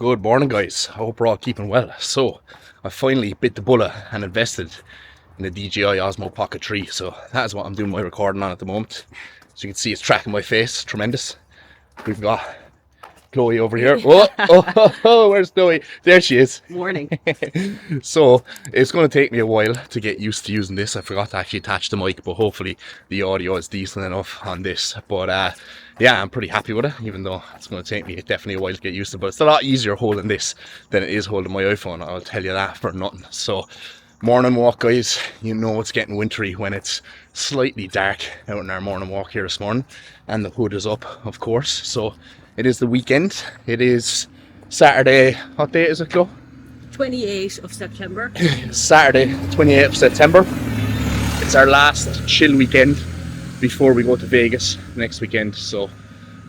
Good morning, guys. I hope we're all keeping well. So, I finally bit the bullet and invested in the DJI Osmo Pocket 3. So, that is what I'm doing my recording on at the moment. As you can see, it's tracking my face. Tremendous. We've got Chloe over here. Oh, where's Chloe? There she is. Morning. So, it's going to take me a while to get used to using this. I forgot to actually attach the mic, but hopefully the audio is decent enough on this. But yeah, I'm pretty happy with it, even though it's going to take me definitely a while to get used to. But it's a lot easier holding this than it is holding my iPhone. I'll tell you that for nothing. So, morning walk, guys. You know it's getting wintry when it's slightly dark out in our morning walk here this morning, and the hood is up, of course. So it is the weekend. It is Saturday. What day is it, Chloe? 28th of September. Saturday, 28th of September. It's our last chill weekend before we go to Vegas next weekend. So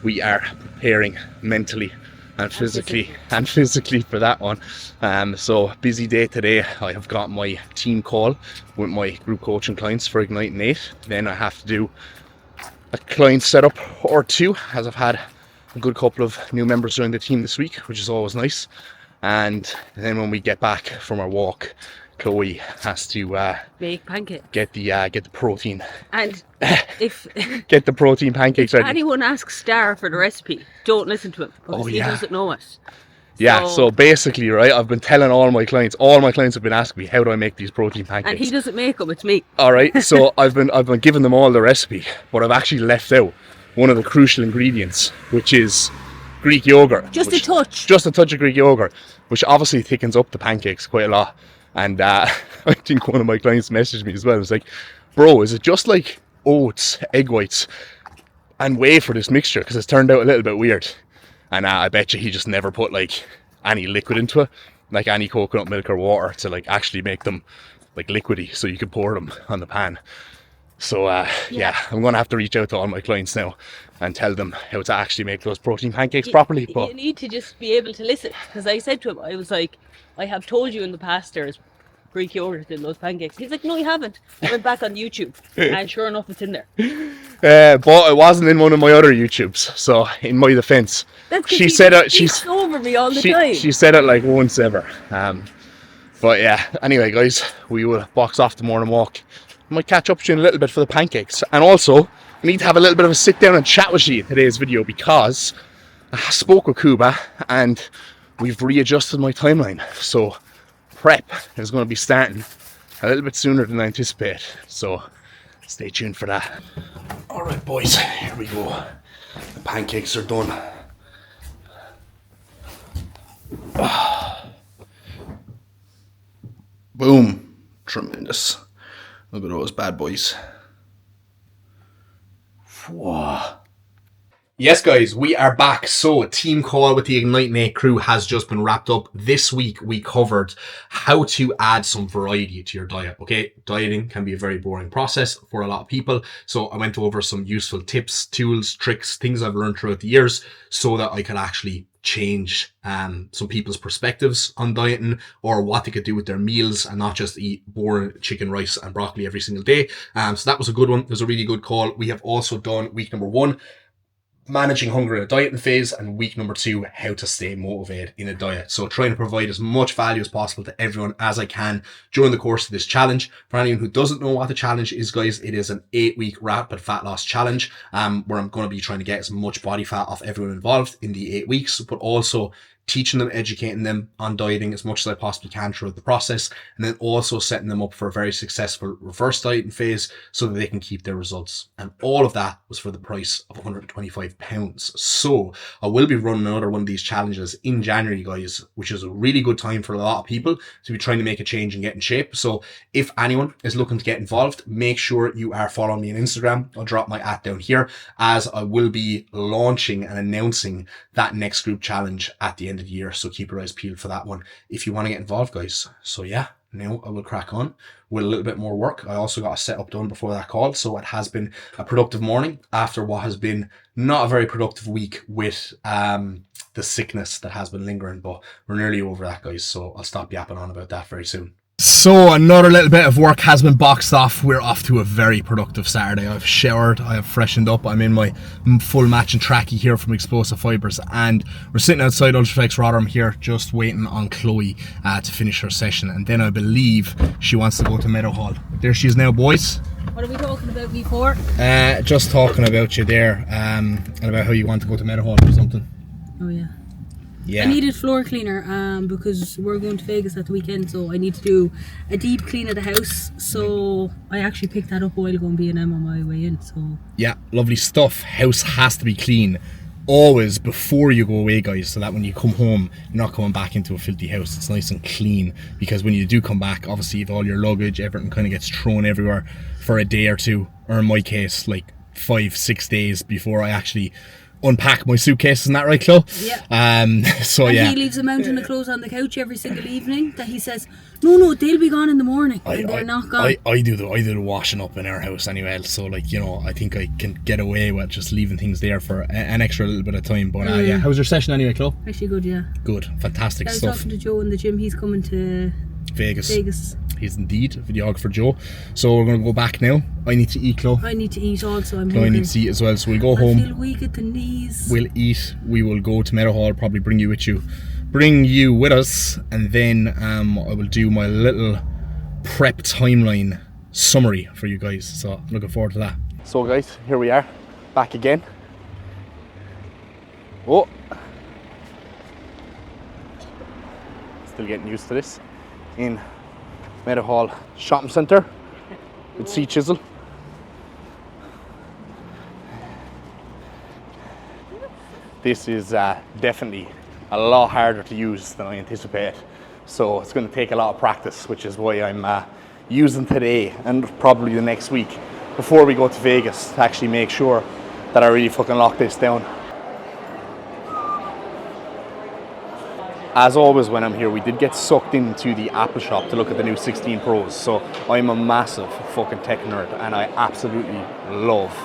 we are preparing mentally and physically for that one. So busy day today. I have got my team call with my group coaching clients for Ignite and 8. Then I have to do a client setup or two, as I've had a good couple of new members join the team this week, which is always nice. And then when we get back from our walk, Chloe has to Make pancakes. get the protein. And if Get the protein pancakes ready. anyone asks Star for the recipe, don't listen to him because he doesn't know it. Yeah, so basically, right, I've been telling all my clients have been asking me, how do I make these protein pancakes? And he doesn't make them, it's me. All right, so I've been giving them all the recipe, but I've actually left out one of the crucial ingredients, which is Greek yogurt. Just a touch of Greek yogurt, which obviously thickens up the pancakes quite a lot. And I think one of my clients messaged me as well. It's like, bro, is it just like oats, egg whites, and whey for this mixture? Because it's turned out a little bit weird. And I bet you he just never put like any liquid into it, like any coconut milk or water, to like actually make them like liquidy so you can pour them on the pan. So yeah, I'm gonna have to reach out to all my clients now and tell them how to actually make those protein pancakes properly. But you need to just be able to listen, because I said to him, I was like, I have told you in the past there's Greek yogurt in those pancakes. He's like, no, you haven't. I went back on YouTube and sure enough it's in there. But it wasn't in one of my other YouTubes, so in my defense, she said it. She's over me all the time. She said it like once ever. But yeah, anyway, guys, we will box off the morning walk. I might catch up with you in a little bit for the pancakes, and also I need to have a little bit of a sit down and chat with you in today's video, because I spoke with Kuba and we've readjusted my timeline. So prep is going to be starting a little bit sooner than I anticipate. So stay tuned for that. All right, boys, here we go. The pancakes are done. Boom. Tremendous. Look at those bad boys. Whoa. Yes, guys, we are back. So, a team call with the Ignite and 8 crew has just been wrapped up. This week, we covered how to add some variety to your diet. Okay, dieting can be a very boring process for a lot of people. So, I went over some useful tips, tools, tricks, things I've learned throughout the years so that I could actually change some people's perspectives on dieting, or what they could do with their meals and not just eat boring chicken, rice and broccoli every single day. So that was a good one. It was a really good call. We have also done week number 1, managing hunger in a dieting phase, and week number 2, how to stay motivated in a diet. So trying to provide as much value as possible to everyone as I can during the course of this challenge. For anyone who doesn't know what the challenge is, guys, it is an 8-week rapid fat loss challenge, where I'm going to be trying to get as much body fat off everyone involved in the 8 weeks, but also teaching them, educating them on dieting as much as I possibly can throughout the process, and then also setting them up for a very successful reverse dieting phase so that they can keep their results. And all of that was for the price of £125. So I will be running another one of these challenges in January, guys, which is a really good time for a lot of people to be trying to make a change and get in shape. So if anyone is looking to get involved, make sure you are following me on Instagram. I'll drop my @ down here, as I will be launching and announcing that next group challenge at the end of the year. So keep your eyes peeled for that one if you want to get involved, guys. So yeah, now I will crack on with a little bit more work. I also got a setup done before that call, so it has been a productive morning after what has been not a very productive week with the sickness that has been lingering, but we're nearly over that, guys, so I'll stop yapping on about that very soon. So another little bit of work has been boxed off. We're off to a very productive Saturday. I've showered, I have freshened up, I'm in my full matching trackie here from Explosive Fibres, and we're sitting outside Ultraflex Rotherham here just waiting on Chloe to finish her session, and then I believe she wants to go to Meadowhall. There she is now, boys. What are we talking about before? Just talking about you there, and about how you want to go to Meadowhall or something. Oh yeah. Yeah. I needed floor cleaner because we're going to Vegas at the weekend, so I need to do a deep clean of the house. So I actually picked that up while going B&M on my way in. So yeah, lovely stuff. House has to be clean always before you go away, guys, so that when you come home you're not coming back into a filthy house. It's nice and clean, because when you do come back, obviously if all your luggage, everything kind of gets thrown everywhere for a day or two, or in my case like 5-6 days before I actually unpack my suitcase. Isn't that right, Chloe? yeah. So and yeah, he leaves a mountain of clothes on the couch every single evening that he says, no, they'll be gone in the morning, and they're not gone. I do the washing up in our house anyway, so like, you know, I think I can get away with just leaving things there for an extra little bit of time. But yeah, how was your session anyway, Chloe? Actually good, yeah. Good, fantastic I was stuff. talking to Joe in the gym. He's coming to Vegas. He's indeed videographer Joe. So we're going to go back now. I need to eat, Chloe. I need to eat also. I'm Chloe hungry. needs to eat as well, so we'll go I home. feel weak at the knees. We'll eat. We will go to Meadowhall. Probably bring you with us, and then I will do my little prep timeline summary for you guys. So looking forward to that. So guys, here we are, back again. Oh, still getting used to this. In Meadowhall Shopping Centre with Sea Chisel. This is definitely a lot harder to use than I anticipated. So it's going to take a lot of practice, which is why I'm using today and probably the next week before we go to Vegas to actually make sure that I really fucking lock this down. As always when I'm here, we did get sucked into the Apple shop to look at the new 16 Pros. So I'm a massive fucking tech nerd, and I absolutely love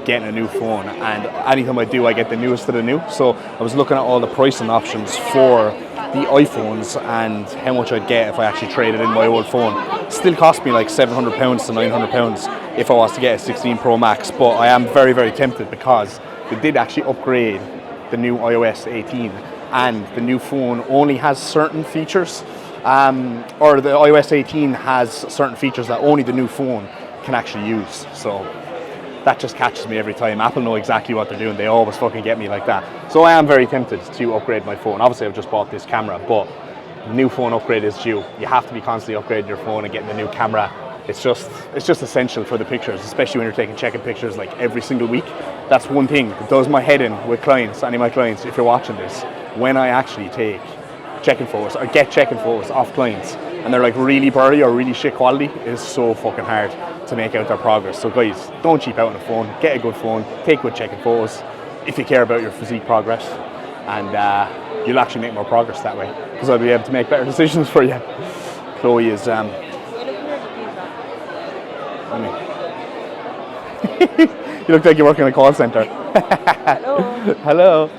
getting a new phone, and anytime I do, I get the newest of the new. So I was looking at all the pricing options for the iPhones and how much I'd get if I actually traded in my old phone. Still cost me like £700 to £900 if I was to get a 16 Pro Max, but I am very, very tempted because they did actually upgrade the new iOS 18, and the new phone only has certain features, or the iOS 18 has certain features that only the new phone can actually use. So that just catches me every time. Apple know exactly what they're doing. They always fucking get me like that. So I am very tempted to upgrade my phone. Obviously I've just bought this camera, but new phone upgrade is due. You have to be constantly upgrading your phone and getting the new camera. It's just essential for the pictures, especially when you're taking check-in pictures like every single week. That's one thing that does my head in with clients, any of my clients, if you're watching this. When I actually take check-in photos or get check-in photos off clients and they're like really blurry or really shit quality, it's so fucking hard to make out their progress. So guys, don't cheap out on a phone, get a good phone, take good check-in photos if you care about your physique progress, and you'll actually make more progress that way, because I'll be able to make better decisions for you. Chloe is you look like you work in a call centre. Hello. Hello.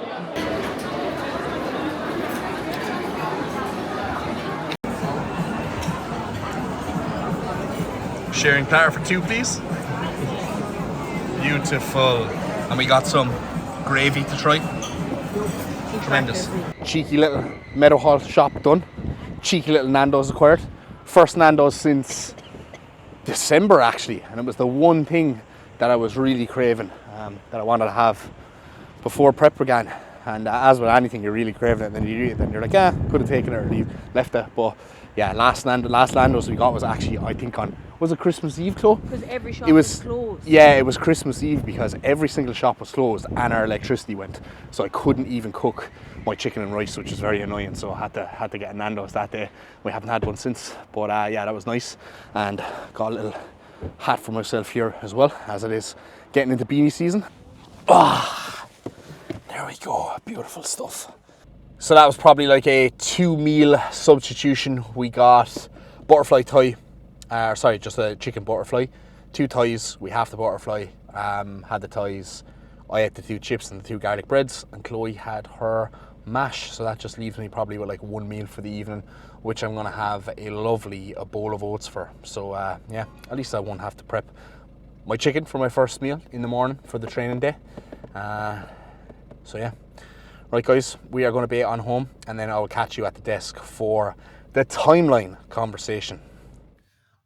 Sharing platter for two, please. Beautiful. And we got some gravy to try. Tremendous. Cheeky little Meadowhall shop done. Cheeky little Nando's acquired. First Nando's since December actually, and it was the one thing that I was really craving, that I wanted to have before prep began. And as with anything, you're really craving it, and then you eat it, and you're like, could have taken it or left it. But yeah, last Nando's we got was actually, I think, was it Christmas Eve, Chloe? Because every shop was closed. Yeah, it was Christmas Eve because every single shop was closed and our electricity went. So I couldn't even cook my chicken and rice, which was very annoying. So I had to get a Nando's that day. We haven't had one since. But yeah, that was nice. And got a little hat for myself here as well, as it is getting into beanie season. There we go, beautiful stuff. So that was probably like a 2-meal substitution. We got butterfly thigh, just a chicken butterfly, 2 thighs. We have the butterfly, had the thighs. I had the 2 chips and the 2 garlic breads, and Chloe had her mash. So that just leaves me probably with like one meal for the evening, which I'm going to have a lovely bowl of oats for. So yeah, at least I won't have to prep my chicken for my first meal in the morning for the training day. So yeah. Right guys, we are going to be on home, and then I'll catch you at the desk for the timeline conversation.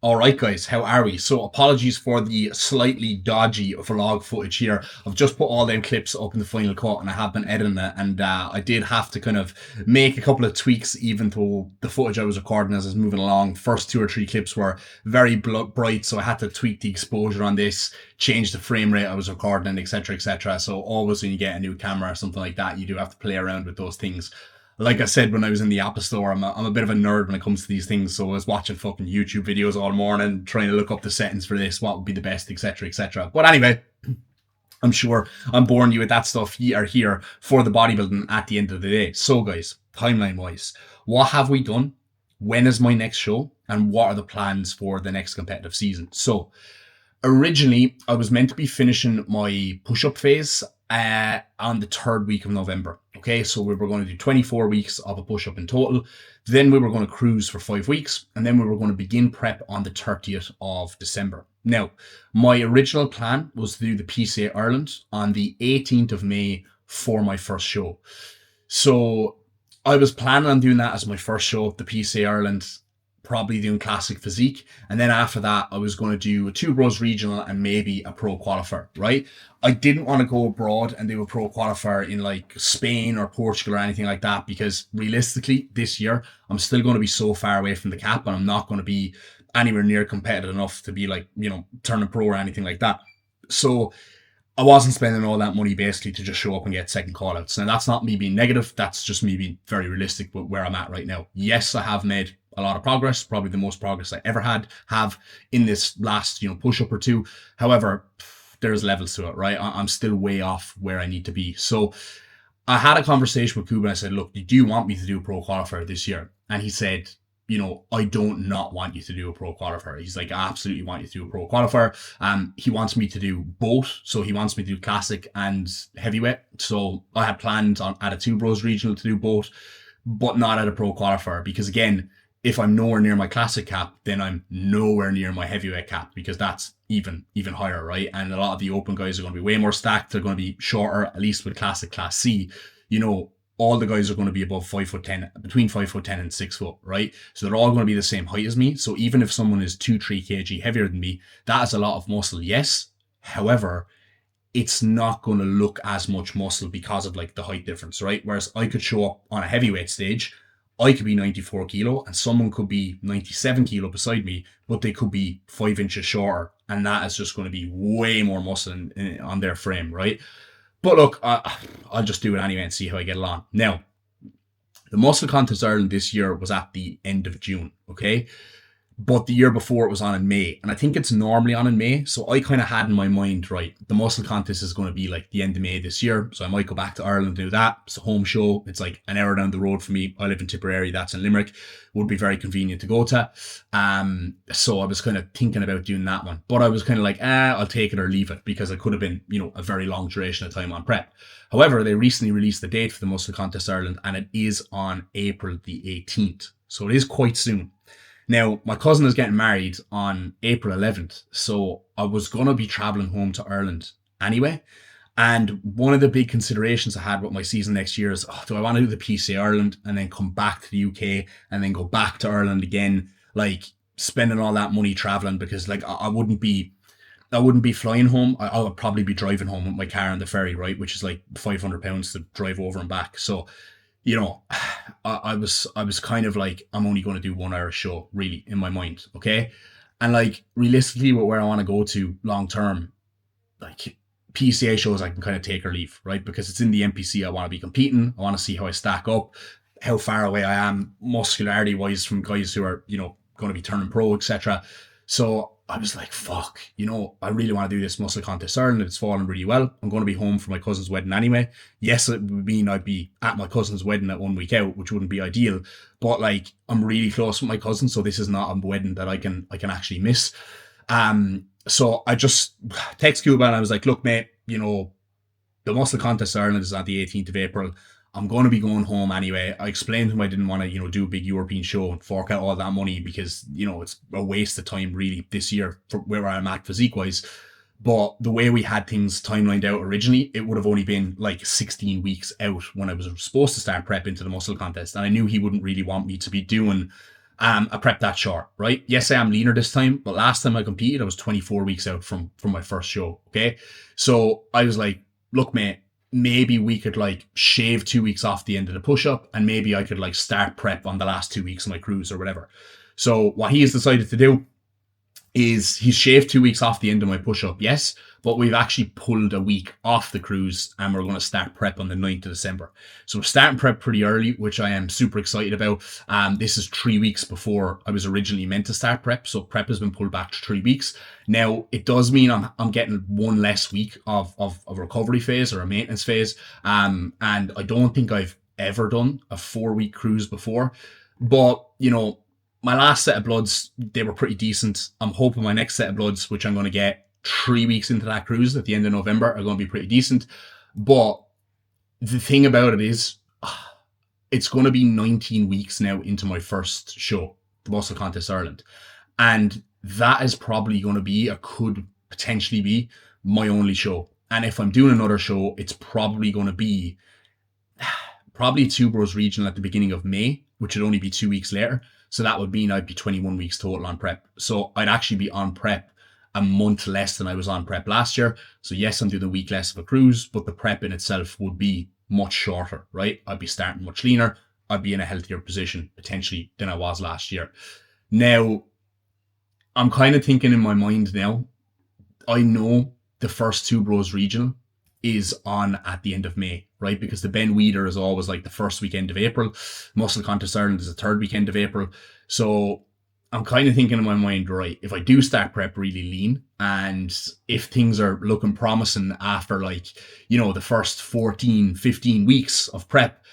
All right, guys, how are we? So apologies for the slightly dodgy vlog footage here. I've just put all them clips up in the Final Cut, and I have been editing it, and I did have to kind of make a couple of tweaks, even though the footage I was recording as I was moving along. First 2 or 3 clips were very bright, so I had to tweak the exposure on this, change the frame rate I was recording, etc., etc. So always when you get a new camera or something like that, you do have to play around with those things. Like I said, when I was in the Apple Store, I'm a bit of a nerd when it comes to these things. So I was watching fucking YouTube videos all morning, trying to look up the settings for this, what would be the best, etc., etc. But anyway, I'm sure I'm boring you with that stuff. You are here for the bodybuilding at the end of the day. So guys, timeline-wise, what have we done? When is my next show? And what are the plans for the next competitive season? So originally, I was meant to be finishing my push-up phase on the 3rd week of November. Okay, so we were going to do 24 weeks of a push-up in total. Then we were going to cruise for 5 weeks, and then we were going to begin prep on the 30th of December. Now, my original plan was to do the PCA Ireland on the 18th of May for my first show. So I was planning on doing that as my first show, the PCA Ireland, probably doing classic physique, and then after that I was going to do a 2 Bros regional and maybe a pro qualifier, right? I didn't want to go abroad and do a pro qualifier in like Spain or Portugal or anything like that, because realistically this year I'm still going to be so far away from the cap, and I'm not going to be anywhere near competitive enough to be like, you know, turning pro or anything like that. So I wasn't spending all that money basically to just show up and get second call outs. Now that's not me being negative, that's just me being very realistic with where I'm at right now. Yes, I have made a lot of progress, probably the most progress I ever have in this last, you know, push up or 2. However, there's levels to it, right? I'm still way off where I need to be. So I had a conversation with Kuba and I said, look, do you want me to do a pro qualifier this year? And he said, you know, I don't not want you to do a pro qualifier. He's like, I absolutely want you to do a pro qualifier. He wants me to do both. So he wants me to do classic and heavyweight. So I had planned on at a 2 Bros regional to do both, but not at a pro qualifier, because again, if I'm nowhere near my classic cap, then I'm nowhere near my heavyweight cap, because that's even higher, right? And a lot of the open guys are going to be way more stacked. They're going to be shorter, at least with classic class C. You know, all the guys are going to be above 5'10", between 5'10" and 6 foot, right? So they're all going to be the same height as me. So even if someone is 2-3 kg heavier than me, that is a lot of muscle, yes. However, it's not going to look as much muscle because of like the height difference, right? Whereas I could show up on a heavyweight stage, I could be 94 kilo and someone could be 97 kilo beside me, but they could be 5 inches shorter. And that is just going to be way more muscle on their frame, right? But look, I'll just do it anyway and see how I get along. Now, the Muscle Contest Ireland this year was at the end of June, okay? But the year before it was on in May, and I think it's normally on in May. So I kind of had in my mind, right, the Muscle Contest is going to be like the end of May this year. So I might go back to Ireland and do that. It's a home show. It's like an hour down the road for me. I live in Tipperary. That's in Limerick. Would be very convenient to go to. So I was kind of thinking about doing that one. But I was kind of like, I'll take it or leave it, because it could have been, you know, a very long duration of time on prep. However, they recently released the date for the Muscle Contest Ireland, and it is on April the 18th. So it is quite soon. Now, my cousin is getting married on April 11th, so I was going to be traveling home to Ireland anyway. And one of the big considerations I had with my season next year is, do I want to do the PCA Ireland and then come back to the UK and then go back to Ireland again, like spending all that money traveling? Because like I wouldn't be flying home. I would probably be driving home with my car on the ferry, right? Which is like £500 to drive over and back. So, you know, I was kind of like, I'm only going to do 1 Irish show, really, in my mind, okay? And like, realistically, where I want to go to long term, like PCA shows I can kind of take or leave, right? Because it's in the NPC, I want to be competing, I want to see how I stack up, how far away I am muscularity-wise from guys who are, you know, going to be turning pro, etc. So I was like, fuck, you know, I really want to do this Muscle Contest Ireland. It's falling really well. I'm going to be home for my cousin's wedding anyway. Yes, it would mean I'd be at my cousin's wedding at 1 week out, which wouldn't be ideal. But like, I'm really close with my cousin, so this is not a wedding that I can actually miss. So I just text Cuba and I was like, look, mate, you know, the Muscle Contest Ireland is on the 18th of April. I'm going to be going home anyway. I explained to him I didn't want to, do a big European show and fork out all that money because, it's a waste of time really this year for where I'm at physique-wise. But the way we had things timelined out originally, it would have only been like 16 weeks out when I was supposed to start prep into the muscle contest. And I knew he wouldn't really want me to be doing a prep that short, right? Yes, I am leaner this time, but last time I competed, I was 24 weeks out from my first show, okay? So I was like, look, mate, maybe we could like shave 2 weeks off the end of the push-up and maybe I could like start prep on the last 2 weeks of my cruise or whatever. So what he has decided to do is he's shaved 2 weeks off the end of my push-up, yes, but we've actually pulled a week off the cruise and we're going to start prep on the 9th of December. So we're starting prep pretty early, which I am super excited about. This is 3 weeks before I was originally meant to start prep, so prep has been pulled back to 3 weeks. Now, it does mean I'm getting one less week of a recovery phase or a maintenance phase, and I don't think I've ever done a 4-week cruise before, but, my last set of bloods, they were pretty decent. I'm hoping my next set of bloods, which I'm going to get 3 weeks into that cruise at the end of November, are going to be pretty decent. But the thing about it is, it's going to be 19 weeks now into my first show, the Muscle Contest Ireland. And that is probably going to be, or could potentially be, my only show. And if I'm doing another show, it's probably going to be probably Two Bros Regional at the beginning of May, which would only be 2 weeks later. So that would mean I'd be 21 weeks total on prep. So I'd actually be on prep a month less than I was on prep last year. So yes, I'm doing a week less of a cruise, but the prep in itself would be much shorter, right? I'd be starting much leaner. I'd be in a healthier position potentially than I was last year. Now, I'm kind of thinking in my mind now, I know the first Two Bros Regional is on at the end of May, right? Because the Ben Weider is always like the first weekend of April. Muscle Contest Ireland is the third weekend of April. So I'm kind of thinking in my mind, right, if I do start prep really lean and if things are looking promising after like, the first 14, 15 weeks of prep,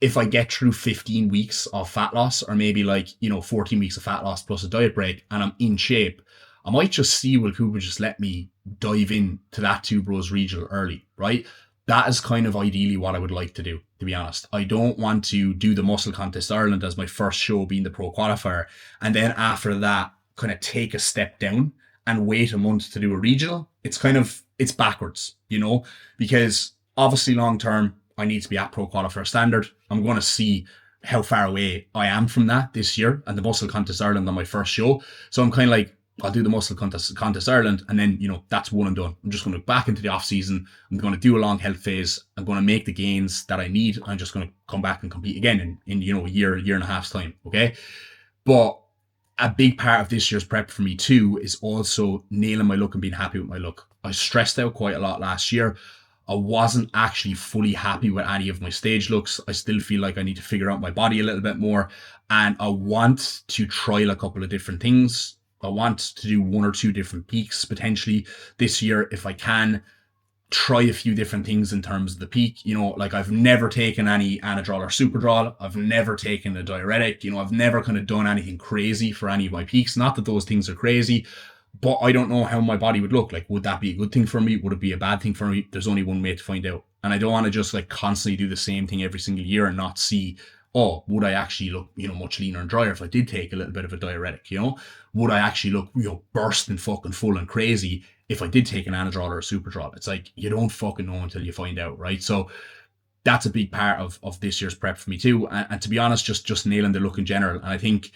if I get through 15 weeks of fat loss or maybe like, 14 weeks of fat loss plus a diet break and I'm in shape, I might just see will Cooper just let me dive in to that Two Bros Regional early, right? That is kind of ideally what I would like to do, to be honest. I don't want to do the Muscle Contest Ireland as my first show being the pro qualifier. And then after that, kind of take a step down and wait a month to do a regional. It's backwards, because obviously long term, I need to be at pro qualifier standard. I'm going to see how far away I am from that this year and the Muscle Contest Ireland on my first show. So I'm kind of like, I'll do the Muscle Contest Ireland and then, that's one and done. I'm just going to back into the off season. I'm going to do a long health phase. I'm going to make the gains that I need. I'm just going to come back and compete again in a year and a half's time. Okay. But a big part of this year's prep for me too is also nailing my look and being happy with my look. I stressed out quite a lot last year. I wasn't actually fully happy with any of my stage looks. I still feel like I need to figure out my body a little bit more. And I want to trial a couple of different things. I want to do 1 or 2 different peaks potentially this year if I can. Try a few different things in terms of the peak. Like I've never taken any Anadrol or Superdrol. I've never taken a diuretic. I've never kind of done anything crazy for any of my peaks. Not that those things are crazy, but I don't know how my body would look. Like, would that be a good thing for me? Would it be a bad thing for me? There's only one way to find out. And I don't want to just like constantly do the same thing every single year and not see, would I actually look, much leaner and drier if I did take a little bit of a diuretic, Would I actually look, burst and fucking full and crazy if I did take an Anadrol or a Superdrol? It's like, you don't fucking know until you find out, right? So that's a big part of this year's prep for me too. And to be honest, just nailing the look in general. And I think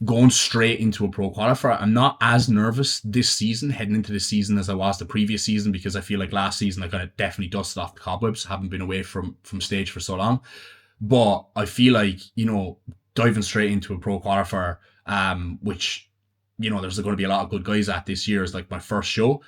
going straight into a pro qualifier, I'm not as nervous this season, heading into this season as I was the previous season, because I feel like last season I kind of definitely dusted off the cobwebs, haven't been away from stage for so long. But I feel like, diving straight into a pro qualifier, which, there's going to be a lot of good guys at this year, is like my first show.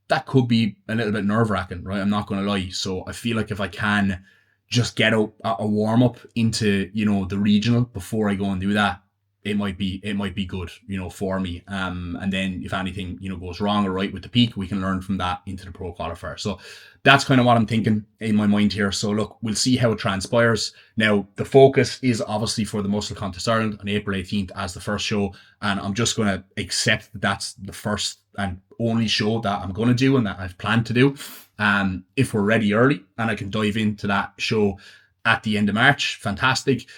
That could be a little bit nerve-wracking, right? I'm not going to lie. So I feel like if I can just get a warm-up into, the regional before I go and do that, it might be good, for me. And then if anything, goes wrong or right with the peak, we can learn from that into the pro qualifier. So that's kind of what I'm thinking in my mind here. So look, we'll see how it transpires. Now, the focus is obviously for the Muscle Contest Ireland on April 18th as the first show. And I'm just going to accept that that's the first and only show that I'm going to do and that I've planned to do. If we're ready early and I can dive into that show at the end of March, fantastic.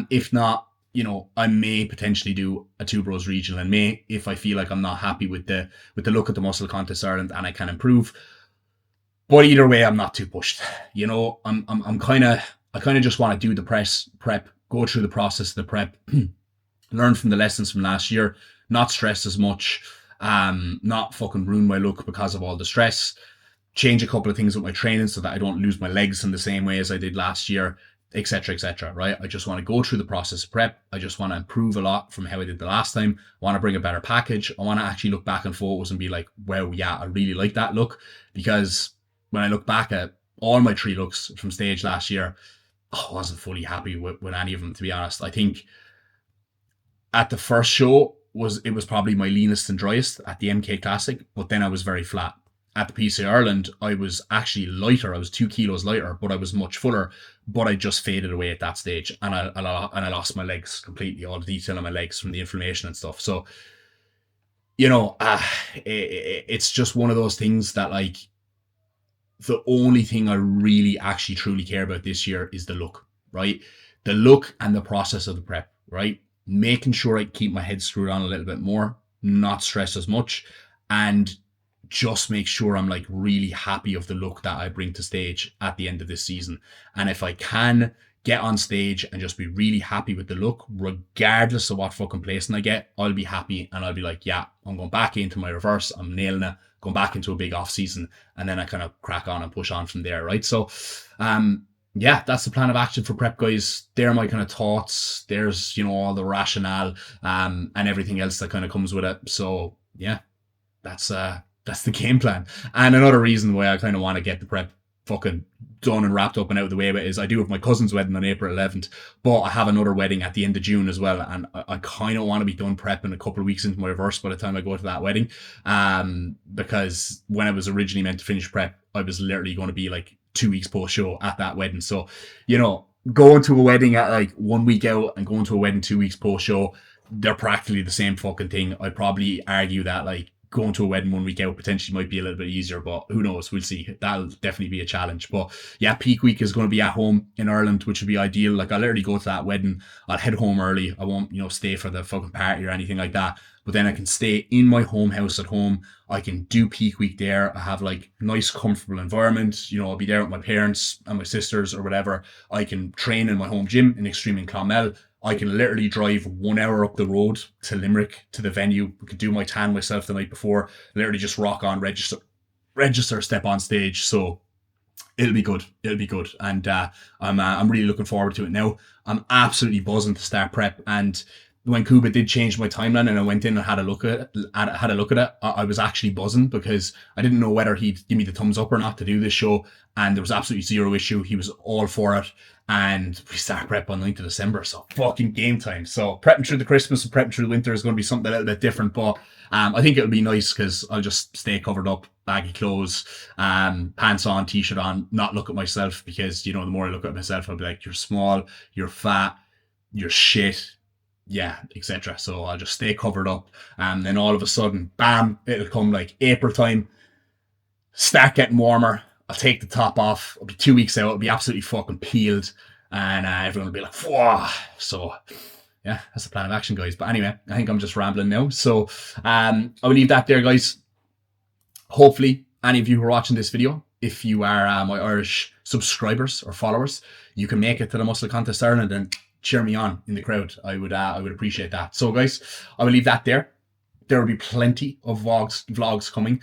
If not, you know, I may potentially do a Two Bros regional in May if I feel like I'm not happy with the look at the Muscle Contest Ireland and I can improve. But either way, I'm not too pushed. You know, I kind of just want to do the prep, go through the process of the prep, learn from the lessons from last year, not stress as much, not fucking ruin my look because of all the stress, change a couple of things with my training so that I don't lose my legs in the same way as I did last year, etc., right? I just want to go through the process of prep. I just want to improve a lot from how I did the last time. I want to bring a better package. I want to actually look back on photos and be like, wow, yeah, I really like that look. Because when I look back at all my 3 looks from stage last year, I wasn't fully happy with any of them, to be honest. I think at the first show, it was probably my leanest and driest at the MK Classic, but then I was very flat. At the PCI Ireland, I was actually lighter. I was 2 kilos lighter, but I was much fuller. But I just faded away at that stage, and I lost my legs completely, all the detail on my legs from the inflammation and stuff. So, you know, it's just one of those things that, like, the only thing I really actually truly care about this year is the look, right? The look and the process of the prep, right? Making sure I keep my head screwed on a little bit more, not stress as much, and just make sure I'm like really happy of the look that I bring to stage at the end of this season. And if I can get on stage and just be really happy with the look, regardless of what fucking placing I get, I'll be happy and I'll be like, yeah, I'm going back into my reverse, I'm nailing it, going back into a big off season, and then I kind of crack on and push on from there, right? So yeah, that's the plan of action for prep, guys. They're my kind of thoughts. There's, you know, all the rationale and everything else that kind of comes with it. So yeah, that's the game plan. And another reason why I kind of want to get the prep fucking done and wrapped up and out of the way with is I do have my cousin's wedding on April 11th, but I have another wedding at the end of June as well, and I kind of want to be done prepping a couple of weeks into my reverse by the time I go to that wedding, because when I was originally meant to finish prep, I was literally going to be like 2 weeks post show at that wedding. So, you know, going to a wedding at like 1 week out and going to a wedding 2 weeks post show, they're practically the same fucking thing. I'd probably argue that like going to a wedding 1 week out potentially might be a little bit easier, but who knows? We'll see. That'll definitely be a challenge. But yeah, peak week is going to be at home in Ireland, which would be ideal. Like, I'll literally go to that wedding, I'll head home early. I won't, you know, stay for the fucking party or anything like that. But then I can stay in my home house at home. I can do peak week there. I have like nice, comfortable environment. You know, I'll be there with my parents and my sisters or whatever. I can train in my home gym in Extreme in Clonmel. I can literally drive 1 hour up the road to Limerick to the venue. I could do my tan myself the night before. Literally just rock on, register, step on stage. So it'll be good. It'll be good. And I'm really looking forward to it now. I'm absolutely buzzing to start prep. And when Kuba did change my timeline and I went in and had a look at it, I was actually buzzing because I didn't know whether he'd give me the thumbs up or not to do this show. And there was absolutely zero issue. He was all for it. And we start prep on 9th of December. So fucking game time. So prepping through the Christmas and prepping through the winter is going to be something a little bit different. But I think it'll be nice because I'll just stay covered up, baggy clothes, pants on, t-shirt on, not look at myself because, you know, the more I look at myself, I'll be like, you're small, you're fat, you're shit. Yeah, etc. So I'll just stay covered up, and then all of a sudden, bam, it'll come like April time, start getting warmer. I'll take the top off. I'll be 2 weeks out. It'll be absolutely fucking peeled, and everyone will be like, "Whoa!" So yeah, that's the plan of action, guys. But anyway, I think I'm just rambling now. So I will leave that there, guys. Hopefully, any of you who are watching this video, if you are my Irish subscribers or followers, you can make it to the Muscle Contest Ireland and cheer me on in the crowd. I would appreciate that. So guys, I will leave that there. There will be plenty of vlogs coming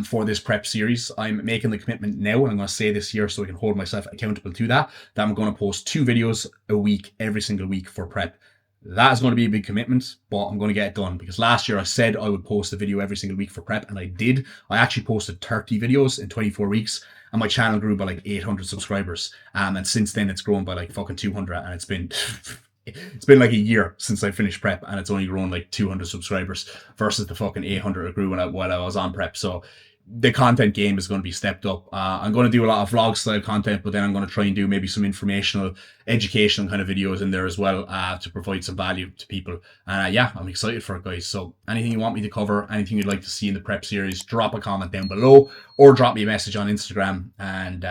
for this prep series. I'm making the commitment now, and I'm going to say this here so I can hold myself accountable to that I'm going to post 2 videos a week, every single week for prep. That is going to be a big commitment, but I'm going to get it done because last year I said I would post a video every single week for prep, and I did. I actually posted 30 videos in 24 weeks. And my channel grew by like 800 subscribers. And since then it's grown by like fucking 200. And it's been like a year since I finished prep, and it's only grown like 200 subscribers versus the fucking 800 it grew while I was on prep. So the content game is going to be stepped up. I'm going to do a lot of vlog style content, but then I'm going to try and do maybe some informational, educational kind of videos in there as well, to provide some value to people. And yeah, I'm excited for it, guys. So anything you want me to cover, anything you'd like to see in the prep series, drop a comment down below or drop me a message on Instagram, and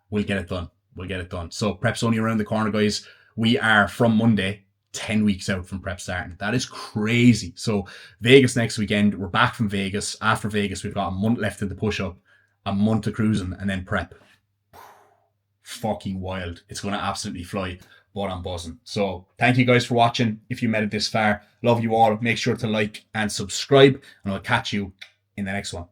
we'll get it done. We'll get it done. So prep's only around the corner, guys. We are from Monday 10 weeks out from prep starting. That is crazy. So Vegas next weekend, we're back from Vegas. After Vegas, we've got a month left in the push-up, a month of cruising, and then prep. Fucking wild. It's going to absolutely fly, but I'm buzzing. So thank you guys for watching. If you made it this far, love you all. Make sure to like and subscribe, and I'll catch you in the next one.